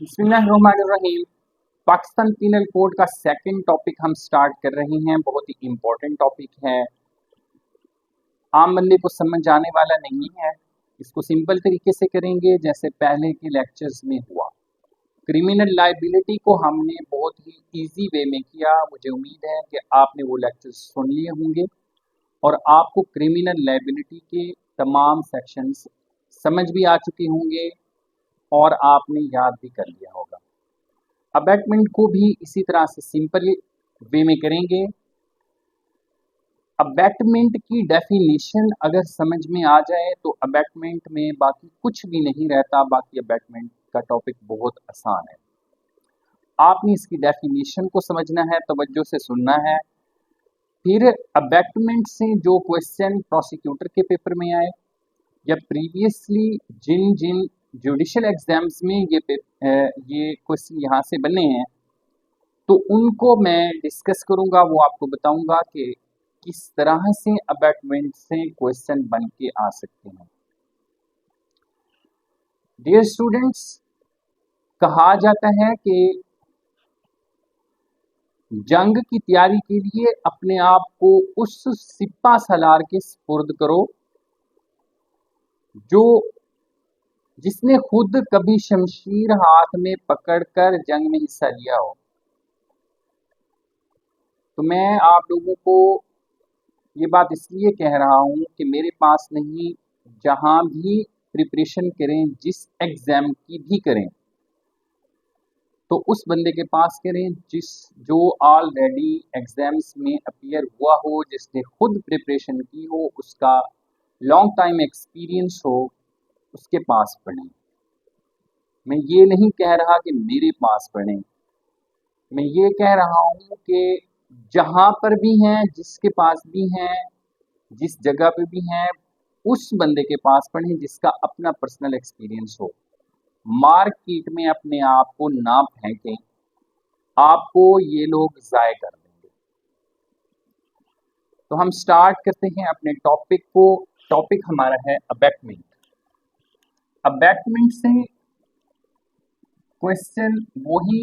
बिस्मिल्लाहिर्रहमानिर्रहीम। Pakistan penal code का second topic हम स्टार्ट कर रहे हैं। बहुत ही इम्पोर्टेंट टॉपिक है, आम बंदे को समझ आने वाला नहीं है। इसको सिंपल तरीके से करेंगे जैसे पहले के लेक्चर्स में हुआ। क्रिमिनल लायबिलिटी को हमने बहुत ही इजी वे में किया। मुझे उम्मीद है कि आपने वो लेक्चर्स सुन लिए होंगे और आपको क्रिमिनल लायबिलिटी के तमाम सेक्शंस समझ भी आ चुके होंगे और आपने याद भी कर लिया होगा। अबैटमेंट को भी इसी तरह से सिंपल वे में करेंगे। अबैटमेंट की डेफिनेशन अगर समझ में आ जाए तो अबैटमेंट में बाकी कुछ भी नहीं रहता। बाकी अबैटमेंट का टॉपिक बहुत आसान है। आपने इसकी डेफिनेशन को समझना है, तवज्जो से सुनना है। फिर अबैटमेंट से जो क्वेश्चन प्रोसिक्यूटर के पेपर में आए या प्रीवियसली जिन जिन जुडिशल एग्जाम्स में ये क्वेश्चन यहाँ से बने हैं, तो उनको मैं डिस्कस करूँगा। वो आपको बताऊँगा कि किस तरह से अबैटमेंट से क्वेश्चन बन के आ सकते हैं। डियर स्टूडेंट्स, कहा जाता है कि जंग की तैयारी के लिए अपने आप को उस सिपा सलार के सुपुर्द करो जिसने खुद कभी शमशीर हाथ में पकड़कर जंग में हिस्सा लिया हो। तो मैं आप लोगों को ये बात इसलिए कह रहा हूँ कि मेरे पास नहीं, जहाँ भी प्रिपरेशन करें, जिस एग्ज़ाम की भी करें, तो उस बंदे के पास करें जो ऑलरेडी एग्ज़ाम्स में अपीयर हुआ हो, जिसने खुद प्रिपरेशन की हो, उसका लॉन्ग टाइम एक्सपीरियंस हो, उसके पास पढ़ें। मैं ये नहीं कह रहा कि मेरे पास पढ़ें, मैं ये कह रहा हूँ कि जहाँ पर भी हैं, जिसके पास भी हैं, जिस जगह पे भी हैं, उस बंदे के पास पढ़ें जिसका अपना पर्सनल एक्सपीरियंस हो। मार्केट में अपने आप को ना फेंकें, आपको ये लोग ज़ाय कर देंगे। तो हम स्टार्ट करते हैं अपने टॉपिक को। टॉपिक हमारा है अबैटमेंट। अबैटमेंट से क्वेश्चन वही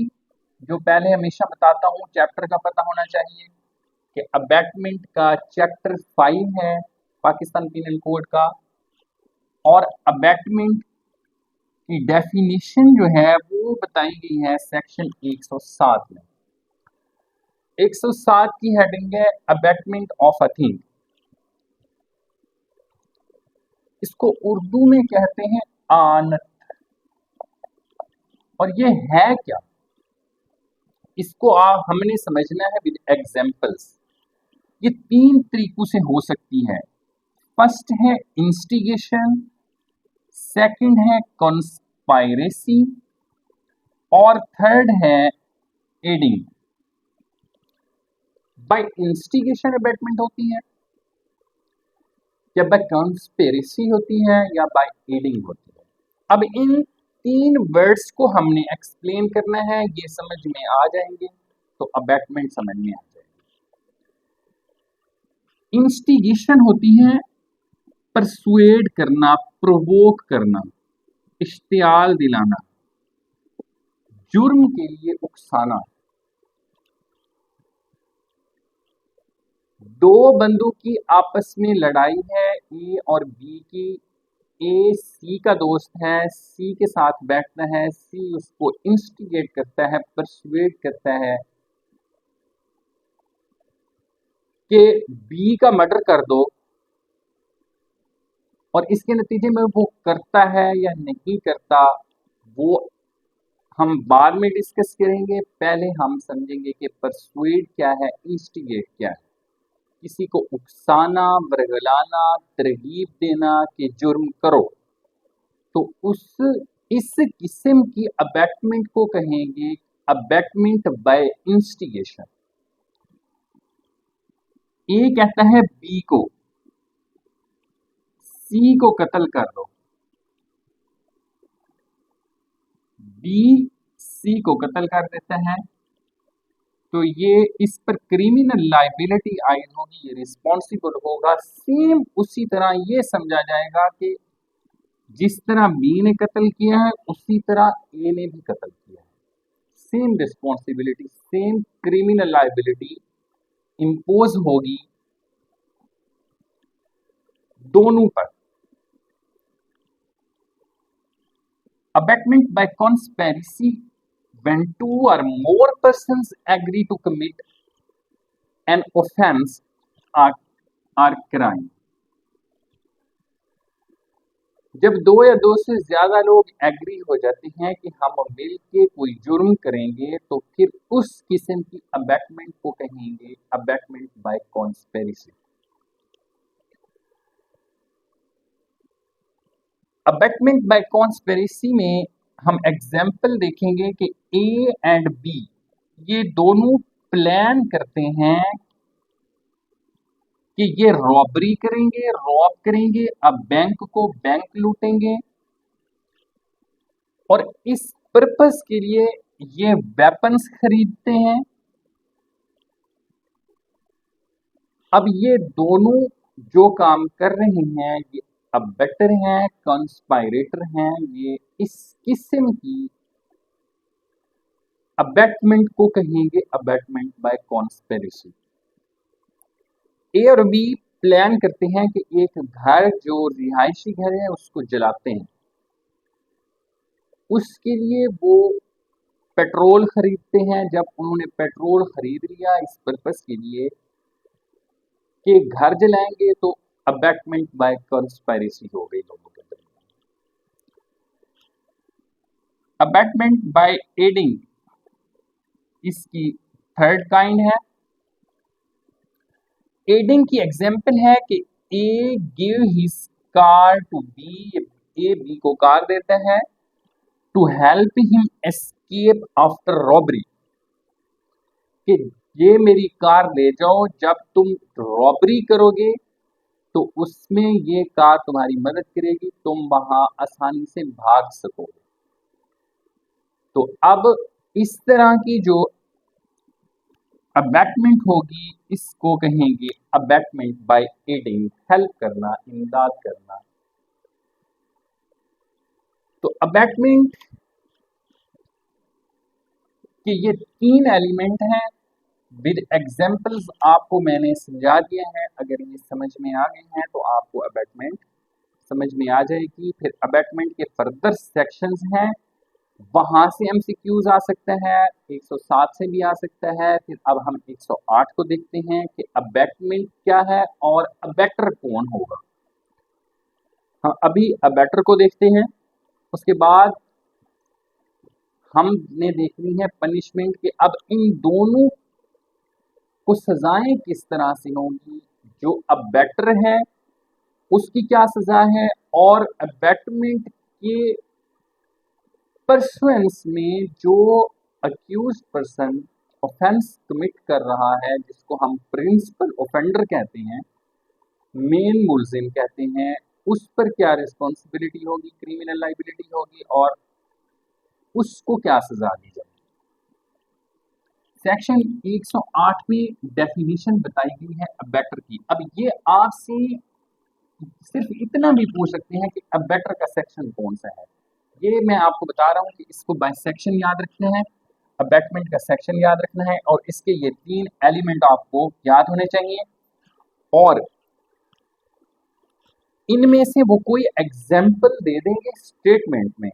जो पहले हमेशा बताता हूँ, चैप्टर का पता होना चाहिए कि अबैटमेंट का चैप्टर 5 है पाकिस्तान पीनल कोड का, और अबैटमेंट की डेफिनेशन जो है वो बताई गई है सेक्शन 107 में। 107 की हेडिंग है अबैटमेंट ऑफ अ थिंग। इसको उर्दू में कहते हैं आनत। और ये है क्या, इसको हमने समझना है विद एग्जाम्पल्स। ये 3 तरीकों से हो सकती है। फर्स्ट है इंस्टिगेशन, सेकंड है कॉन्स्पायरेसी और थर्ड है एडिंग। बाय इंस्टिगेशन अबैटमेंट होती है, या बाय कॉन्स्पिरेसी होती है, या बाय एडिंग होती है। अब इन 3 वर्ड्स को हमने एक्सप्लेन करना है, ये समझ में आ जाएंगे तो अबैटमेंट समझ में आ जाएगी। इंस्टिगेशन होती है परसुएड करना, प्रोवोक करना, इश्तियाल दिलाना, जुर्म के लिए उकसाना। दो बंदों की आपस में लड़ाई है, ए और बी की। ए सी का दोस्त है, सी के साथ बैठता है, सी उसको इंस्टिगेट करता है, परसुएड करता है कि बी का मर्डर कर दो, और इसके नतीजे में वो करता है या नहीं करता, वो हम बाद में डिस्कस करेंगे। पहले हम समझेंगे कि परसुएड क्या है, इंस्टिगेट क्या है। किसी को उकसाना, बरगलाना, तरगीब देना कि जुर्म करो, तो इस किस्म की अबैटमेंट को कहेंगे अबैटमेंट बाय इंस्टिगेशन। ए कहता है बी को, सी को कत्ल कर दो, बी सी को कत्ल कर देता है, तो ये इस पर क्रिमिनल लायबिलिटी आयद होगी, ये रिस्पॉन्सिबल होगा। सेम उसी तरह ये समझा जाएगा कि जिस तरह बी ने कत्ल किया है उसी तरह ए ने भी कत्ल किया। Same responsibility, same criminal liability impose होगी दोनों पर। Abetment by conspiracy when two or more persons agree to commit an offense or crime। जब दो या दो से ज्यादा लोग एग्री हो जाते हैं कि हम मिल के कोई जुर्म करेंगे तो फिर उस किस्म की अबैटमेंट को कहेंगे abetment by conspiracy. Abetment by conspiracy में हम एग्जाम्पल देखेंगे कि ए एंड बी ये दोनों प्लान करते हैं कि ये रॉबरी करेंगे, रॉब करेंगे, अब बैंक लूटेंगे और इस पर्पस के लिए ये वेपन्स खरीदते हैं। अब ये दोनों जो काम कर रहे हैं ये अबैटर हैं, कंस्पायरेटर हैं, ये इस किस्म की अबैटमेंट को कहेंगे अबैटमेंट बाय कॉन्स्पेरेसी। ए और बी प्लान करते हैं कि एक घर जो रिहायशी घर है उसको जलाते हैं, उसके लिए वो पेट्रोल खरीदते हैं। जब उन्होंने पेट्रोल खरीद लिया इस पर्पस के लिए कि घर जलाएंगे तो अबैटमेंट बाय कंस्पायरेसी हो गई लोगों के दरमियान। अबैटमेंट बाय एडिंग इसकी थर्ड काइंड है। एडिंग की एग्जाम्पल है कि A give his car to B, A B को कार देता है to help him escape after robbery, कि ये मेरी कार ले जाओ, जब तुम रॉबरी करोगे तो उसमें ये कार तुम्हारी मदद करेगी, तुम वहां आसानी से भाग सकोगे। तो अब इस तरह की जो अबैटमेंट होगी इसको कहेंगे अबैटमेंट बाय एडिंग, हेल्प करना, इमदाद करना। तो अबैटमेंट के ये तीन एलिमेंट हैं, विद एग्जाम्पल्स आपको मैंने समझा दिया है। अगर ये समझ में आ गए हैं तो आपको अबैटमेंट समझ में आ जाएगी। फिर अबैटमेंट के फर्दर सेक्शंस हैं, वहां से एमसीक्यूज आ सकता है, 107 से भी आ सकता है। फिर अब हम 108 को देखते हैं कि अबैटमेंट क्या है और अबैटर कौन होगा। हम अभी अबैटर को देखते हैं, उसके बाद हमने देखनी है पनिशमेंट के अब इन दोनों को सजाएं किस तरह से होंगी। जो अबैटर है उसकी क्या सजा है और अबैटमेंट के परसुएंस में जो अक्यूज पर्सन ऑफेंस कमिट कर रहा है, जिसको हम प्रिंसिपल ऑफेंडर कहते हैं, मेन मुलजिम कहते हैं, उस पर क्या रिस्पॉन्सिबिलिटी होगी, क्रिमिनल लाइबिलिटी होगी और उसको क्या सजा दी जाएगी। सेक्शन 108 में डेफिनेशन बताई गई है अबैटर की। अब ये आपसे सिर्फ इतना भी पूछ सकते हैं कि अबैटर का सेक्शन कौन सा है। ये मैं आपको बता रहा हूँ कि इसको बाय सेक्शन याद रखना है, अबैटमेंट का सेक्शन याद रखना है और इसके ये तीन एलिमेंट आपको याद होने चाहिए। और इनमें से वो कोई एग्जाम्पल दे देंगे स्टेटमेंट में,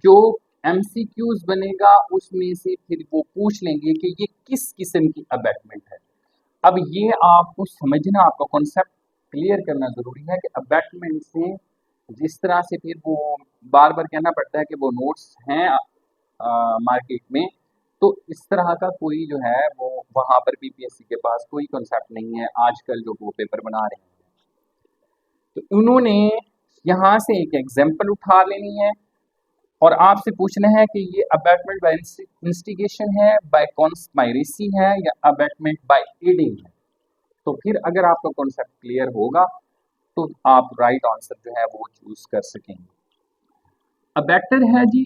जो एमसीक्यूज बनेगा उसमें से फिर वो पूछ लेंगे कि ये किस किस्म की अबैटमेंट है। अब ये आपको समझना, आपका कॉन्सेप्ट क्लियर करना जरूरी है कि अबैटमेंट से जिस तरह से फिर वो बार बार कहना पड़ता है कि वो नोट्स हैं मार्केट में, तो इस तरह का कोई जो है वो वहां पर बीपीएससी के पास कोई कॉन्सेप्ट नहीं है आजकल जो वो पेपर बना रहे हैं। तो उन्होंने यहाँ से एक एग्जाम्पल उठा लेनी है और आपसे पूछना है कि ये अबैटमेंट बाय इंस्टिगेशन है, बाय कॉन्स्पायरेसी है या अबैटमेंट बाय एडिंग है। तो फिर अगर आपका कॉन्सेप्ट क्लियर होगा तो आप राइट आंसर जो है वो चूज कर सकेंगे। अबैटर है जी,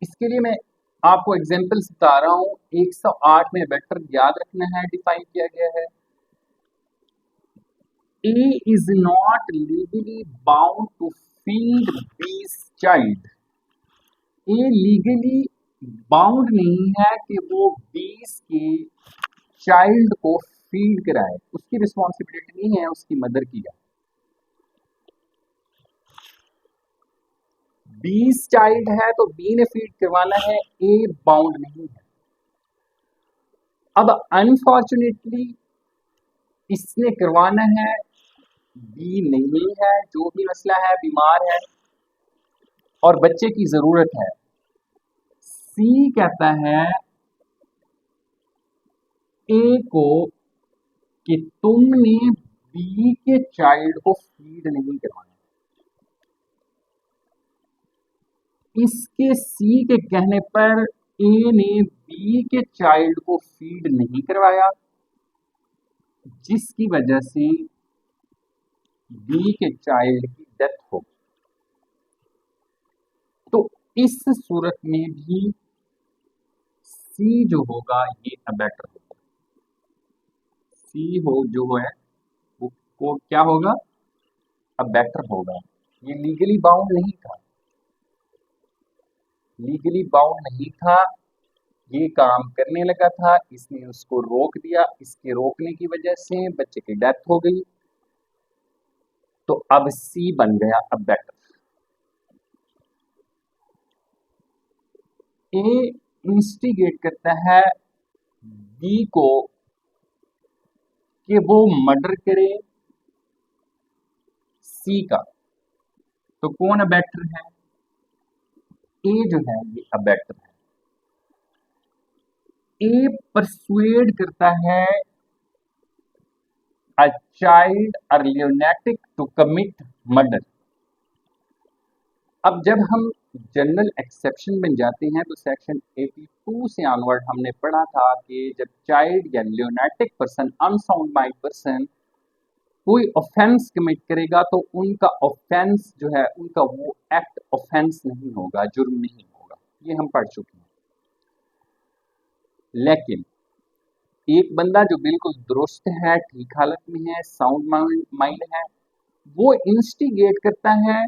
इसके लिए मैं आपको एग्जांपल्स बता रहा हूँ। 108 में अबैटर याद रखना है, डिफाइन किया गया है। A is not legally bound to feed B's child। A legally bound नहीं है कि वो 20 के चाइल्ड को फीड कराए, उसकी रिस्पॉन्सिबिलिटी नहीं है उसकी मदर की है। 20 चाइल्ड है तो बी ने फीड करवाना है, ए बाउंड नहीं है। अब अनफॉर्चुनेटली इसने करवाना है, बी नहीं है, जो भी मसला है, बीमार है और बच्चे की जरूरत है। सी कहता है ए को कि तुमने बी के चाइल्ड को फीड नहीं करवाना। इसके सी के कहने पर ए ने बी के चाइल्ड को फीड नहीं करवाया, जिसकी वजह से बी के चाइल्ड की डेथ हो। तो इस सूरत में भी सी जो होगा ये अबैटर होगा। सी हो जो है वो क्या होगा, अबैटर होगा। ये लीगली बाउंड नहीं था, लीगली बाउंड नहीं था, ये काम करने लगा था, इसने उसको रोक दिया, इसके रोकने की वजह से बच्चे की डेथ हो गई। तो अब सी बन गया अबैटर। ए इंस्टिगेट करता है बी को कि वो मर्डर करे सी का, तो कौन अबैटर है, ए जो है ये अबैटर है। ए परसुएड करता है अ चाइल्ड और ल्यूनेटिक टू कमिट मर्डर। अब जब हम जनरल एक्सेप्शन में जाते हैं तो सेक्शन 82 से ऑनवर्ड हमने पढ़ा था कि जब चाइल्ड या lunatic person, unsound mind person कोई ऑफेंस कमिट करेगा तो उनका ऑफेंस जो है, उनका वो एक्ट ऑफेंस नहीं होगा, जुर्म नहीं होगा, ये हम पढ़ चुके हैं। लेकिन एक बंदा जो बिल्कुल दुरुस्त है, ठीक हालत में है, साउंड माइंड है, वो इंस्टिगेट करता है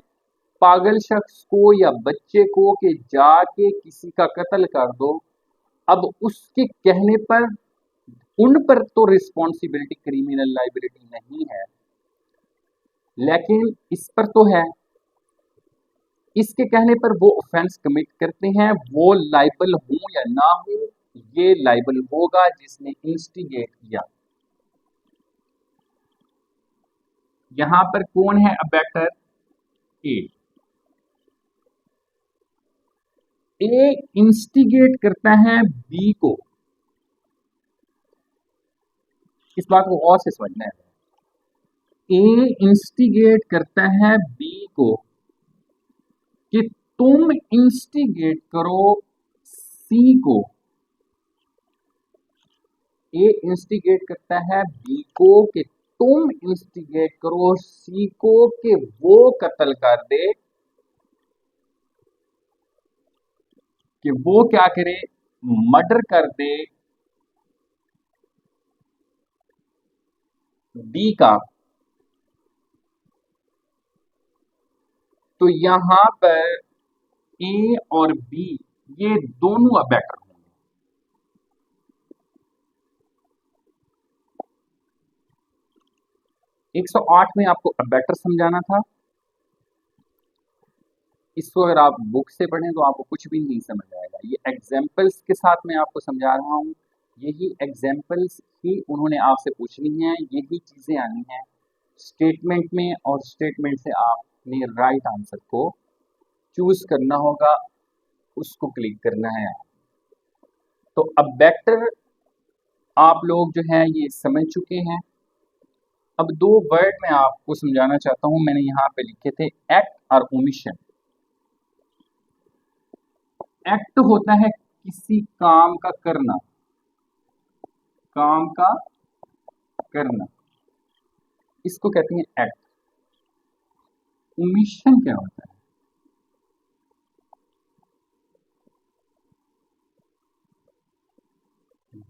पागल शख्स को या बच्चे को कि जाके किसी का कत्ल कर दो। अब उसके कहने पर उन पर तो रिस्पॉन्सिबिलिटी, क्रिमिनल लाइबिलिटी नहीं है, लेकिन इस पर तो है। इसके कहने पर वो ऑफेंस कमिट करते हैं, वो लाइबल हो या ना हो, ये लाइबल होगा जिसने इंस्टिगेट किया। यहां पर कौन है अबैटर, ए। ए इंस्टिगेट करता है बी को, इस बात को गौर से समझना है। ए इंस्टिगेट करता है बी को कि तुम इंस्टिगेट करो सी को। ए इंस्टिगेट करता है बी को कि तुम इंस्टिगेट करो सी को कि वो कत्ल कर दे, कि वो क्या करे, मर्डर कर दे बी का। तो यहां पर ए और बी ये दोनों अबैटर होंगे। 108 में आपको अबैटर समझाना था, इसको अगर आप बुक से पढ़ें तो आपको कुछ भी नहीं समझ आएगा। ये एग्जाम्पल्स के साथ मैं आपको समझा रहा हूँ, यही एग्जाम्पल्स ही उन्होंने आपसे पूछनी है, यही चीजें आनी है स्टेटमेंट में, और स्टेटमेंट से आपने राइट आंसर को चूज करना होगा, उसको क्लिक करना है। तो अबैटर आप लोग जो है ये समझ चुके हैं। अब दो वर्ड मैं आपको समझाना चाहता हूं, मैंने यहां पे लिखे थे एक्ट और ओमिशन। एक्ट होता है किसी काम का करना, काम का करना, इसको कहते हैं एक्ट। ओमिशन क्या होता है,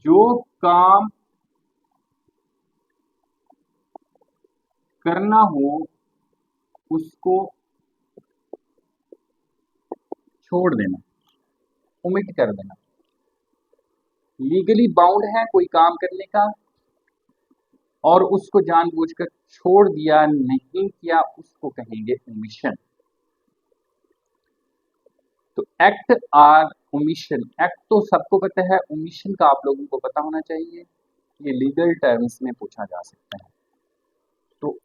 जो काम करना हो उसको छोड़ देना। ओमिट कर देना। लीगली बाउंड है कोई काम करने का और उसको जानबूझकर छोड़ दिया, नहीं किया, उसको कहेंगे ओमिशन। तो एक्ट आर ओमिशन, एक्ट तो सबको पता है, ओमिशन का आप लोगों को पता होना चाहिए, ये लीगल टर्म्स में पूछा जा सकता है। तो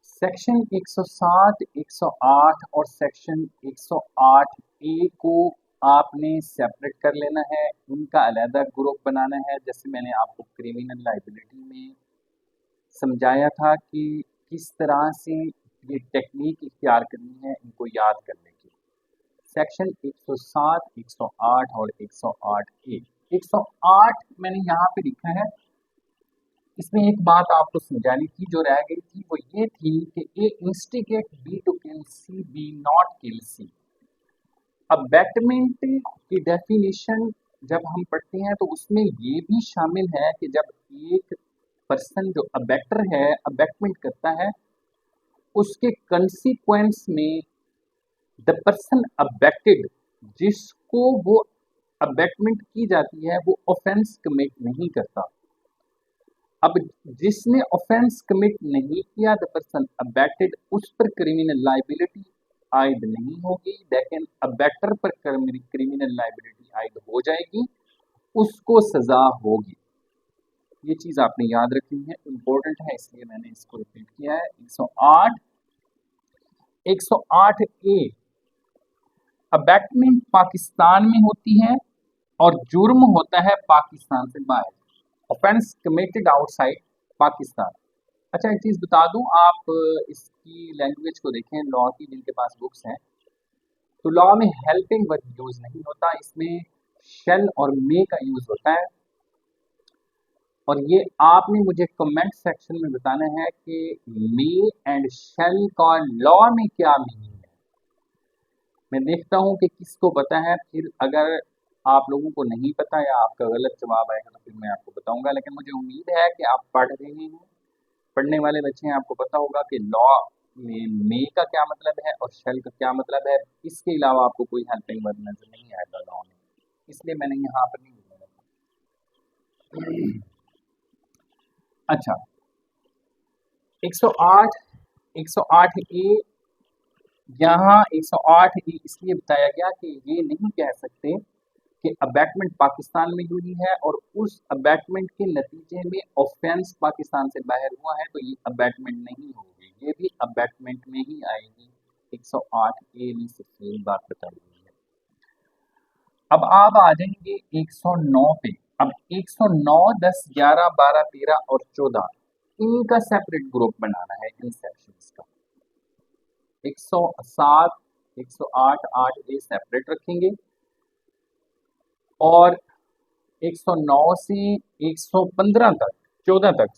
सेक्शन 107, 108 और सेक्शन 108 ए को आपने सेपरेट कर लेना है, इनका अलग ग्रुप बनाना है। जैसे मैंने आपको क्रिमिनल लाइबिलिटी में समझाया था कि किस तरह से ये टेक्निक इख्तियार करनी है इनको याद करने की। सेक्शन 107, 108 और 108 ए। 108 मैंने यहाँ पे लिखा है, इसमें एक बात आपको समझानी थी जो रह गई थी, वो ये थी कि A instigate B to kill C, B not kill C. Abetment की डेफिनेशन जब हम पढ़ते हैं तो उसमें ये भी शामिल है कि जब एक पर्सन जो अबैक्टर है अबैटमेंट करता है, उसके कंसीक्वेंस में द पर्सन अबैक्टेड, जिसको वो अबैटमेंट की जाती है, वो ऑफेंस कमिट नहीं करता। अब जिसने ऑफेंस कमिट नहीं किया, द पर्सन अबैक्टेड, उस पर क्रिमिनल लाइबिलिटी आयद नहीं होगी, लेकिन अबैक्टर पर क्रिमिनल लाइबिलिटी आयद हो जाएगी, उसको सजा होगी। ये चीज आपने याद रखनी है, इंपॉर्टेंट है, इसलिए मैंने इसको रिपीट किया है। 108, 108 ए, अबैटमेंट पाकिस्तान में होती है और जुर्म होता है पाकिस्तान से बाहर, ऑफेंस कमिटेड आउटसाइड पाकिस्तान। अच्छा एक चीज बता दूं, आप इसकी लैंग्वेज को देखें लॉ की, जिनके पास बुक्स हैं, तो लॉ में हेल्पिंग वर्ब यूज नहीं होता, इसमें शेल और मे का यूज होता है। और ये आपने मुझे कमेंट सेक्शन में बताना है कि मे एंड शेल का लॉ में क्या मीनिंग है। मैं देखता हूं कि किसको पता है, फिर अगर आप लोगों को नहीं पता या आपका गलत जवाब आएगा तो फिर मैं आपको बताऊंगा। लेकिन मुझे उम्मीद है कि आप पढ़ रहे हैं, पढ़ने वाले बच्चे हैं, आपको पता होगा कि लॉ में मे का क्या मतलब है और शेल का क्या मतलब है। इसके अलावा आपको कोई हेल्पिंग वर्ब नजर नहीं आएगा लॉ में, इसलिए मैंने यहाँ पर नहीं लिखा। अच्छा 108, 108 ए, यहाँ 108 ए इसलिए बताया गया कि ये नहीं कह सकते कि अबैटमेंट पाकिस्तान में हुई है और उस अबैटमेंट के नतीजे में ऑफेंस पाकिस्तान से बाहर हुआ है, तो ये अबैटमेंट नहीं होगी, ये भी अबैटमेंट में ही आएगी। 108 ए में सिर्फ यही बात बताई गई है। अब आप आ जाएंगे 109 पे। अब 109, 10, 11, 12, 13 और 14 इनका सेपरेट ग्रुप बनाना है इन सेक्शंस का। 107, 108, 8 ए सेपरेट रखेंगे और 109 से 115 तक, 14 तक,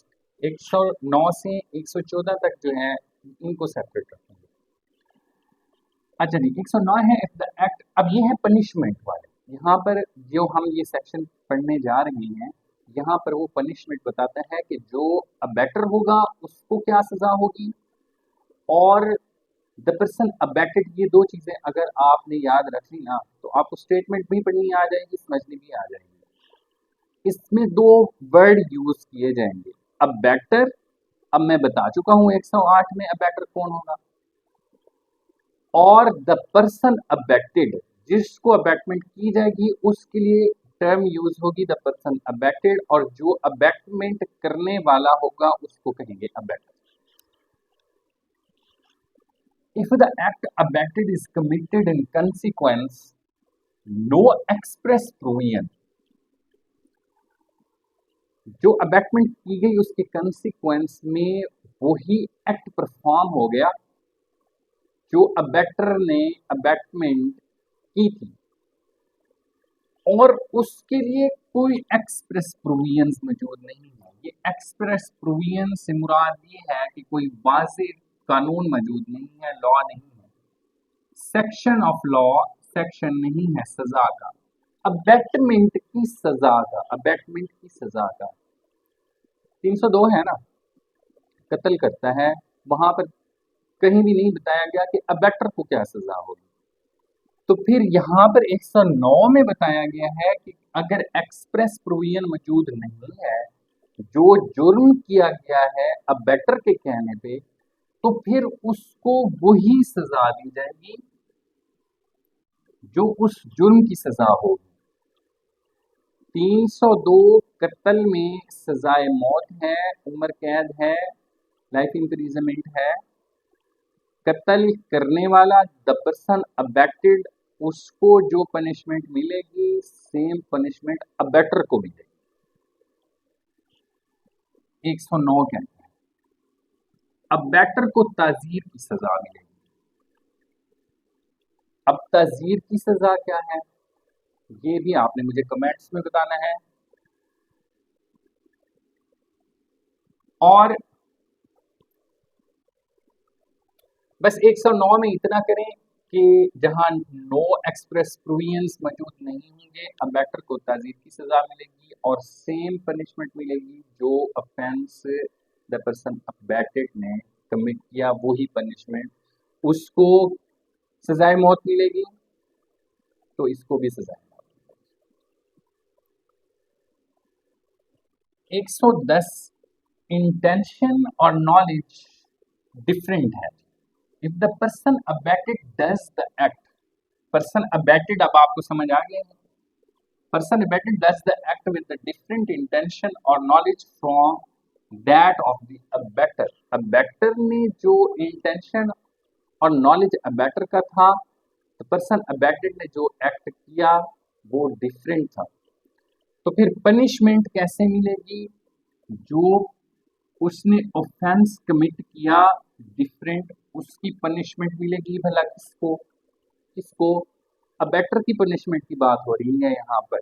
109 से 114 तक जो है इनको सेपरेट रखेंगे। अच्छा जी 109 है इफ द एक्ट, अब ये है पनिशमेंट वाले। यहाँ पर जो हम ये सेक्शन पढ़ने जा रहे हैं, यहाँ पर वो पनिशमेंट बताता है कि जो अबैटर होगा उसको क्या सजा होगी और द पर्सन अबैक्टेड, ये दो चीजें अगर आपने याद रख ली ना तो आपको स्टेटमेंट भी पढ़नी आ जाएगी, समझनी भी आ जाएगी। इसमें दो वर्ड यूज किए जाएंगे, अबैक्टर, अब मैं बता चुका हूं 108 में अबैक्टर कौन होगा, और द पर्सन अबैक्टेड, जिसको अबैटमेंट की जाएगी उसके लिए टर्म यूज होगी द पर्सन अबैक्टेड, और जो अबैटमेंट करने वाला होगा उसको कहेंगे अबैक्टर। If the act abetted is committed in consequence, no express provision, जो अबैटमेंट की गई उसके कंसिक्वेंस में वही एक्ट परफॉर्म हो गया जो अबैक्टर ने अबैटमेंट की थी, और उसके लिए कोई एक्सप्रेस प्रोविजंस मौजूद नहीं है। ये एक्सप्रेस प्रोविजन से मुराद ये है कि कोई वाज़ेह कानून मौजूद नहीं है, लॉ नहीं है, सेक्शन ऑफ लॉ, सेक्शन नहीं है सजा का, अबैटमेंट की सजा का, अबैटमेंट की सजा का। 302 है ना, कत्ल करता है, वहां पर कहीं भी नहीं बताया गया कि अबैक्टर को क्या सजा होगी। तो फिर यहाँ पर 109 में बताया गया है कि अगर एक्सप्रेस प्रोविजन मौजूद नहीं है, जो जुर्म किया गया है अबेटर के कहने पे, तो फिर उसको वही सजा दी जाएगी जो उस जुर्म की सजा होगी। 302 कत्ल में सजाए मौत है, उम्र कैद है, लाइफ इम्प्रिजनमेंट है। कत्ल करने वाला द पर्सन अबेक्टेड, उसको जो पनिशमेंट मिलेगी सेम पनिशमेंट अबेटर को मिलेगी। 109 कहते हैं अबेटर को ताजीर की सजा मिलेगी। अब ताजीर की सजा क्या है ये भी आपने मुझे कमेंट्स में बताना है। और बस 109 में इतना करें कि जहां नो एक्सप्रेस प्रोविजंस मौजूद नहीं होंगे, अबेटर को ताजीर की सजा मिलेगी और सेम पनिशमेंट मिलेगी जो ऑफेंस द पर्सन अबेटेड ने कमिट किया, वही पनिशमेंट उसको सजाए मौत मिलेगी, तो इसको भी सजाए मौत। 110 इंटेंशन और नॉलेज डिफरेंट है। If the person abetted does the act, person abetted अब आपको समझ आ गया है, person abetted does the act with the different intention और knowledge from that of the abettor. Abettor ने जो इंटेंशन और नॉलेज अबेटर का था, तो पर्सन अबेटेड ने जो एक्ट किया वो डिफरेंट था। तो फिर पनिशमेंट कैसे मिलेगी? जो उसने ऑफेंस कमिट किया डिफरेंट, उसकी पनिशमेंट मिलेगी। भला किसको? किसको? अबेटर की पनिशमेंट की बात हो रही है यहाँ पर।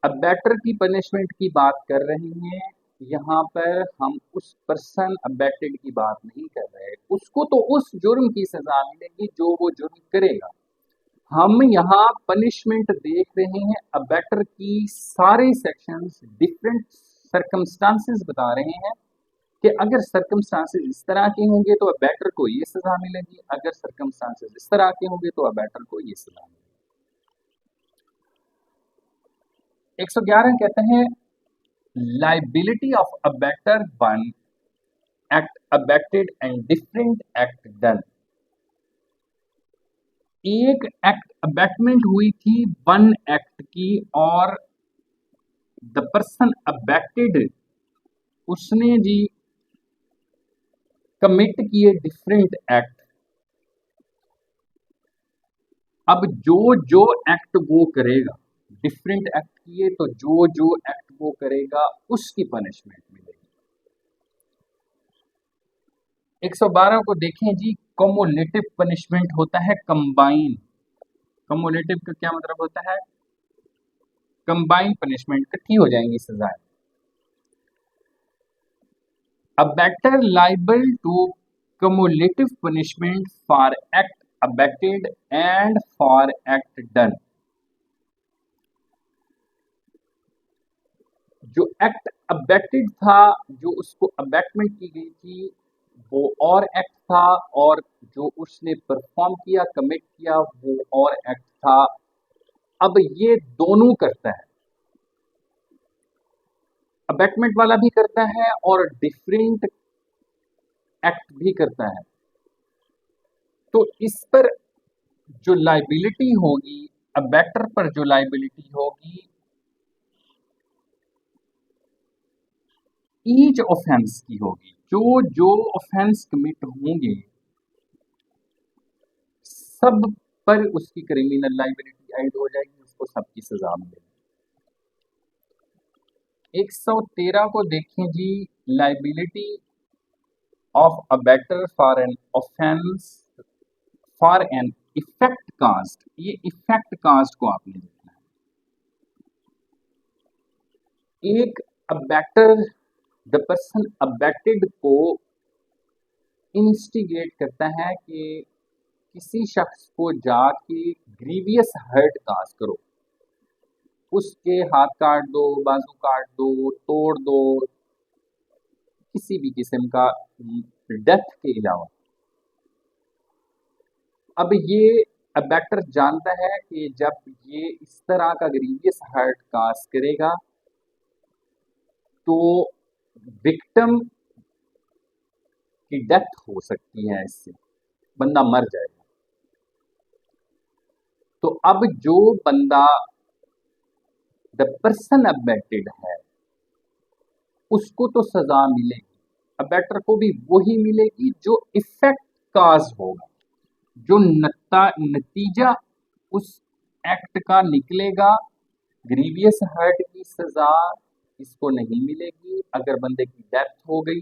अबेटर की पनिशमेंट की बात कर रहे हैं यहाँ पर, हम उस पर्सन अबेटेड की बात नहीं कर रहे। उसको तो उस जुर्म की सजा मिलेगी जो वो जुर्म करेगा। हम यहाँ पनिशमेंट देख रहे हैं अबेटर की, सारे सेक्शंस डिफरेंट सर्कमस्टांसेस बता रहे हैं कि अगर सर्कमस्टांसेस इस तरह के होंगे तो अबेटर को ये सजा मिलेगी, अगर सर्कमस्टांसेस इस तरह के होंगे तो अबेटर को ये सजा मिलेगी। 111 कहते हैं liability of abettor one act abetted and different act done. एक एक्ट अबेटमेंट हुई थी वन एक्ट की, और द पर्सन अबेटेड उसने जी कमिट किए डिफरेंट एक्ट। अब जो जो एक्ट वो करेगा, डिफरेंट एक्ट किए तो जो जो एक्ट वो करेगा उसकी पनिशमेंट मिलेगी। 112 को देखें जी, कम्युलेटिव पनिशमेंट होता है कंबाइन। कम्युलेटिव का क्या मतलब होता है? कंबाइन पनिशमेंट, इकट्ठी हो जाएंगी सजाएं। Abettor liable to cumulative punishment for act abetted and for act done। जो एक्ट अबेटेड था, जो उसको अबेटमेंट की गई थी, वो और एक्ट था, और जो उसने परफॉर्म किया, कमिट किया, वो और एक्ट था। अब ये दोनों करता है, अबेटमेंट वाला भी करता है और डिफरेंट एक्ट भी करता है। तो इस पर जो लाइबिलिटी होगी, अबेटर पर जो लाइबिलिटी होगी, ईच ऑफेंस की होगी। जो जो ऑफेंस कमिट होंगे सब पर उसकी क्रिमिनल लाइबिलिटी ऐड हो जाएगी, उसको सबकी सजा मिलेगी। 113 को देखें जी, liability of abettor for an offence for an effect caused. ये इफेक्ट कास्ट को आपने देखना है। एक अबेटर द पर्सन अबेटेड को इंस्टिगेट करता है कि किसी शख्स को जाके ग्रीवियस हर्ट काज करो, उसके हाथ काट दो, बाजू काट दो, तोड़ दो, किसी भी किस्म का डेथ के अलावा। अब ये अबैटर जानता है कि जब ये इस तरह का ग्रीवियस हर्ट काज करेगा तो विक्टिम की डेथ हो सकती है, इससे बंदा मर जाएगा। तो अब जो बंदा द पर्सन अबैक्टेड है उसको तो सजा मिलेगी, अबैटर को भी वही मिलेगी जो इफेक्ट काज होगा, जो नतीजा उस एक्ट का निकलेगा। ग्रीवियस हर्ट की सजा इसको नहीं मिलेगी। अगर बंदे की डेथ हो गई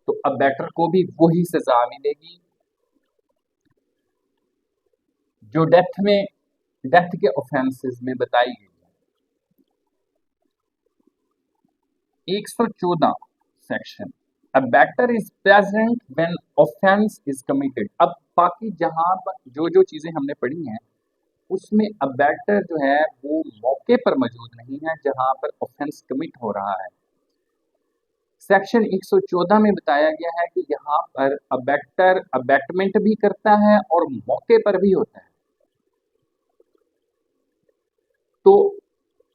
तो अबैटर को भी वही सजा मिलेगी जो डेथ के ऑफेंसेस में बताई गई है। 114 section, abettor is present when offence is committed. अब बाकी जहां जो जो चीजें हमने पढ़ी हैं उसमें अबैटर जो है वो मौके पर मौजूद नहीं है जहां पर ऑफेंस कमिट हो रहा है। सेक्शन 114 में बताया गया है कि यहाँ पर अबैटर अबैटमेंट भी करता है और मौके पर भी होता है, तो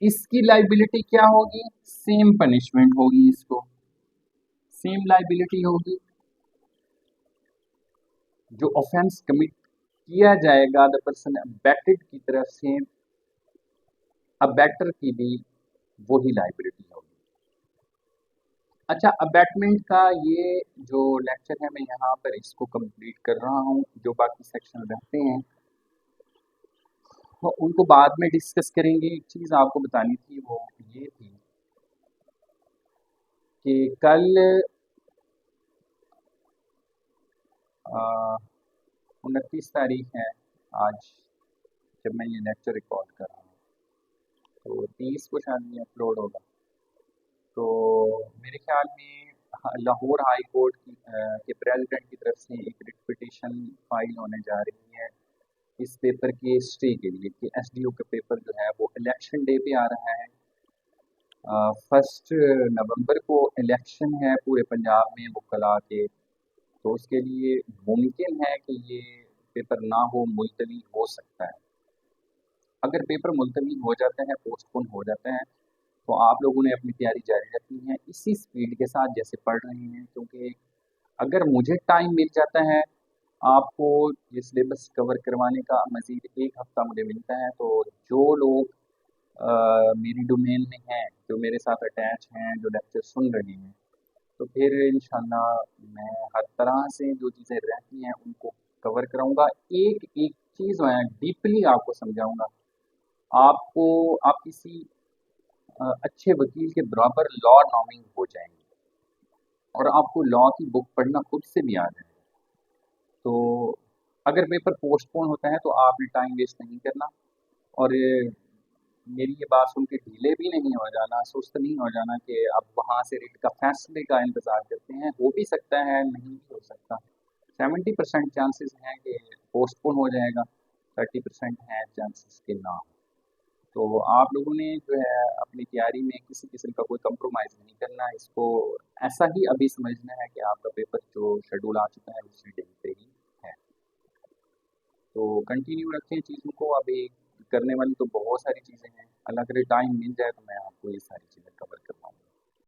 इसकी लाइबिलिटी क्या होगी? सेम पनिशमेंट होगी, इसको सेम लाइबिलिटी होगी। जो ऑफेंस कमिट किया जाएगा द पर्सन अबैटेड की तरफ से, अबैटर की भी वही लाइबिलिटी होगी। अच्छा, अबैटमेंट का ये जो लेक्चर है मैं यहाँ पर इसको कंप्लीट कर रहा हूँ। जो बाकी सेक्शन रहते हैं तो उनको बाद में डिस्कस करेंगे। एक चीज़ आपको बतानी थी वो ये थी कि कल 29 तारीख है आज जब मैं ये लेक्चर रिकॉर्ड कर रहा हूँ, तो 30 को शायद ये अपलोड होगा। तो मेरे ख्याल में लाहौर हाई कोर्ट के प्रेसिडेंट की तरफ से एक रिट पिटीशन फाइल होने जा रही है इस पेपर के स्टे के लिए कि एसडीओ का पेपर जो है वो इलेक्शन डे पे आ रहा है। 1 नवंबर को इलेक्शन है पूरे पंजाब में वकला के, तो उसके लिए मुमकिन है कि ये पेपर ना हो, मुलतवी हो सकता है। अगर पेपर मुलतवी हो जाता है, पोस्टपोन हो जाता है, तो आप लोगों ने अपनी तैयारी जारी रखनी है इसी स्पीड के साथ जैसे पढ़ रहे हैं, क्योंकि अगर मुझे टाइम मिल जाता है आपको ये सिलेबस कवर करवाने का, मज़ीद 1 हफ्ता मुझे मिलता है, तो जो लोग मेरी डोमेन में हैं, जो मेरे साथ अटैच हैं, जो लेक्चर सुन रहे हैं, तो फिर इंशाल्लाह मैं हर तरह से जो चीज़ें रहती हैं उनको कवर कराऊंगा। एक एक चीज़ मैं डीपली आपको समझाऊंगा। आपको आप किसी अच्छे वकील के बराबर लॉ नॉमिंग हो जाएंगे और आपको लॉ की बुक पढ़ना खुद से भी आ जाएगा। तो अगर पेपर पोस्टपोन होता है तो आपने टाइम वेस्ट नहीं करना, और मेरी ये बात सुन के ढीले भी नहीं हो जाना, सुस्त नहीं हो जाना कि आप वहाँ से रिट का फैसले का इंतज़ार करते हैं। हो भी सकता है, नहीं भी हो सकता। 70% चांसेस हैं कि पोस्टपोन हो जाएगा, 30% है चांसेस के ना हो। तो आप लोगों ने जो है अपनी तैयारी में किसी किस्म का कोई कंप्रोमाइज़ नहीं करना है। इसको ऐसा ही अभी समझना है कि आपका पेपर जो शेड्यूल आ चुका है उसी डे पे ही है। तो कंटिन्यू रखें चीज़ों को। अभी करने वाली तो बहुत सारी चीज़ें हैं, अगर टाइम मिल जाए तो मैं आपको ये सारी चीज़ें कवर करवाऊँगा।